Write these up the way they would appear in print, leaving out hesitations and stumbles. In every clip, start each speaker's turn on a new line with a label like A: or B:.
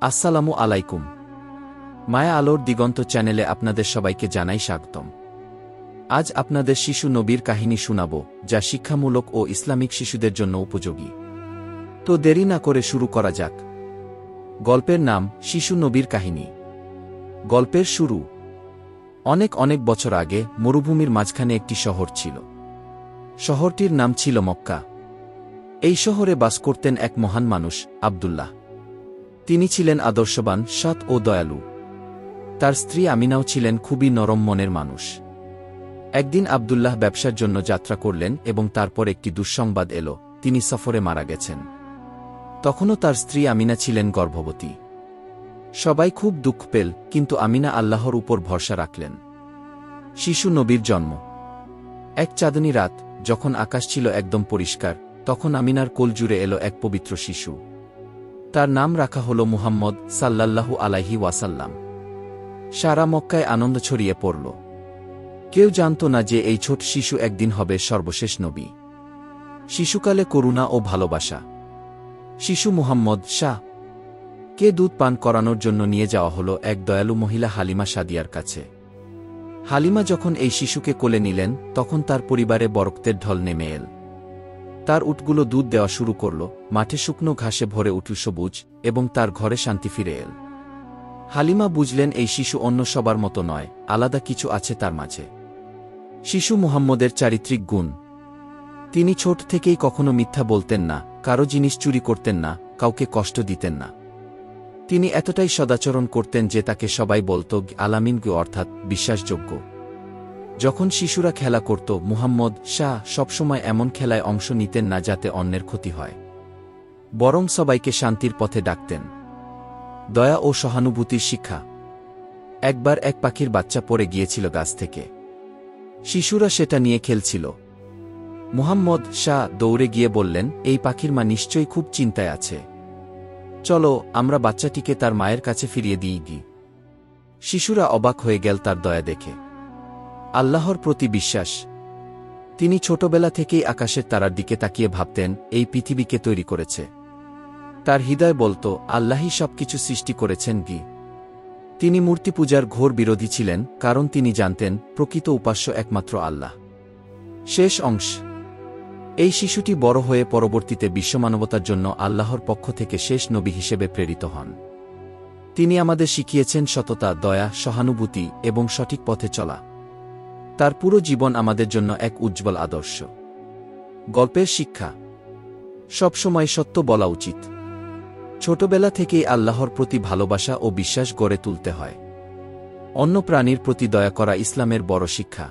A: আসসালামু আলাইকুম। মায়া আলোর দিগন্ত চ্যানেলে আপনাদের সবাইকে জানাই স্বাগতম। আজ আপনাদের শিশু নবীর কাহিনী শোনাব, যা শিক্ষামূলক ও ইসলামিক শিশুদের জন্য উপযোগী। তো দেরি না করে শুরু করা যাক। গল্পের নাম শিশু নবীর কাহিনী। গল্পের শুরু। অনেক অনেক বছর আগে মরুভূমির মাঝখানে একটি শহর ছিল। শহরটির নাম ছিল মক্কা। এই শহরে বাস করতেন এক মহান মানুষ, আব্দুল্লাহ। তিনি ছিলেন আদর্শবান, সৎ ও দয়ালু। তার স্ত্রী আমিনাও ছিলেন খুবই নরম মনের মানুষ। একদিন আব্দুল্লাহ ব্যবসার জন্য যাত্রা করলেন এবং তারপর একটি দুঃসংবাদ এল, তিনি সফরে মারা গেছেন। তখনও তার স্ত্রী আমিনা ছিলেন গর্ভবতী। সবাই খুব দুঃখ পেল, কিন্তু আমিনা আল্লাহর উপর ভরসা রাখলেন। শিশু নবীর জন্ম। এক চাঁদনী রাত, যখন আকাশ ছিল একদম পরিষ্কার, তখন আমিনার কোল জুড়ে এলো এক পবিত্র শিশু। তার নাম রাখা হল মুহাম্মদ সাল্লাল্লাহু আলাইহি ওয়াসাল্লাম। সারা মক্কায় আনন্দ ছড়িয়ে পড়ল। কেউ জানত না যে এই ছোট শিশু একদিন হবে সর্বশেষ নবী। শিশুকালে করুণা ও ভালোবাসা। শিশু মুহাম্মদ শাহ কে দুধ পান করানোর জন্য নিয়ে যাওয়া হল এক দয়ালু মহিলা হালিমা সাদিয়ার কাছে। হালিমা যখন এই শিশুকে কোলে নিলেন, তখন তার পরিবারে বরকতের ঢল নেমে এল। তার উটগুলো দুধ দেওয়া শুরু করল, মাঠে শুকনো ঘাসে ভরে উঠল সবুজ, এবং তার ঘরে শান্তি ফিরে এল। হালিমা বুঝলেন এই শিশু অন্য সবার মতো নয়, আলাদা কিছু আছে তার মাঝে। শিশু মুহাম্মদের চারিত্রিক গুণ। তিনি ছোট থেকেই কখনো মিথ্যা বলতেন না, কারো জিনিস চুরি করতেন না, কাউকে কষ্ট দিতেন না। তিনি এতটাই সদাচরণ করতেন যে তাকে সবাই বলত আলামিন, অর্থাৎ বিশ্বাসযোগ্য। যখন শিশুরা খেলা করত, মুহাম্মদ শাহ সবসময় এমন খেলায় অংশ নিতেন না যাতে অন্যের ক্ষতি হয়, বরং সবাইকে শান্তির পথে ডাকতেন। দয়া ও সহানুভূতির শিক্ষা। একবার এক পাখির বাচ্চা পড়ে গিয়েছিল গাছ থেকে। শিশুরা সেটা নিয়ে খেলছিল। মুহাম্মদ শাহ দৌড়ে গিয়ে বললেন, এই পাখির মা নিশ্চয়ই খুব চিন্তায় আছে, চলো আমরা বাচ্চাটিকে তার মায়ের কাছে ফিরিয়ে দিই। শিশুরা অবাক হয়ে গেল তার দয়া দেখে। আল্লাহর প্রতি বিশ্বাস। তিনি ছোটবেলা থেকেই আকাশের তারার দিকে তাকিয়ে ভাবতেন, এই পৃথিবীকে তৈরি করেছে। তার হৃদয় বলত, আল্লাহই সবকিছু সৃষ্টি করেছেন। তিনি মূর্তি পূজার ঘোর বিরোধী ছিলেন, কারণ তিনি জানতেন প্রকৃত উপাস্য একমাত্র আল্লাহ। শেষ অংশ। এই শিশুটি বড় হয়ে পরবর্তীতে বিশ্বমানবতার জন্য আল্লাহর পক্ষ থেকে শেষ নবী হিসেবে প্রেরিত হন। তিনি আমাদের শিখিয়েছেন সততা, দয়া, সহানুভূতি এবং সঠিক পথে চলা। তার পুরো জীবন আমাদের জন্য এক উজ্জ্বল আদর্শ। গল্পের শিক্ষা। সবসময় সত্য বলা উচিত। ছোটবেলা থেকেই আল্লাহর প্রতি ভালোবাসা ও বিশ্বাস গড়ে তুলতে হয়। অন্য প্রাণীর প্রতি দয়া করা ইসলামের বড় শিক্ষা।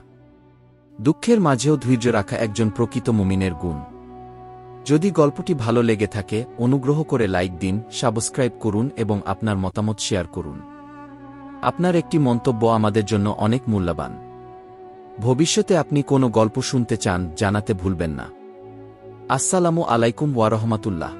A: দুঃখের মাঝেও ধৈর্য রাখা একজন প্রকৃত মুমিনের গুণ। যদি গল্পটি ভালো লেগে থাকে, অনুগ্রহ করে লাইক দিন, সাবস্ক্রাইব করুন এবং আপনার মতামত শেয়ার করুন। আপনার একটি মন্তব্য আমাদের জন্য অনেক মূল্যবান। ভবিষ্যতে আপনি কোনো গল্প শুনতে চান, জানাতে ভুলবেন না। আসসালামু আলাইকুম ওয়া রাহমাতুল্লাহ।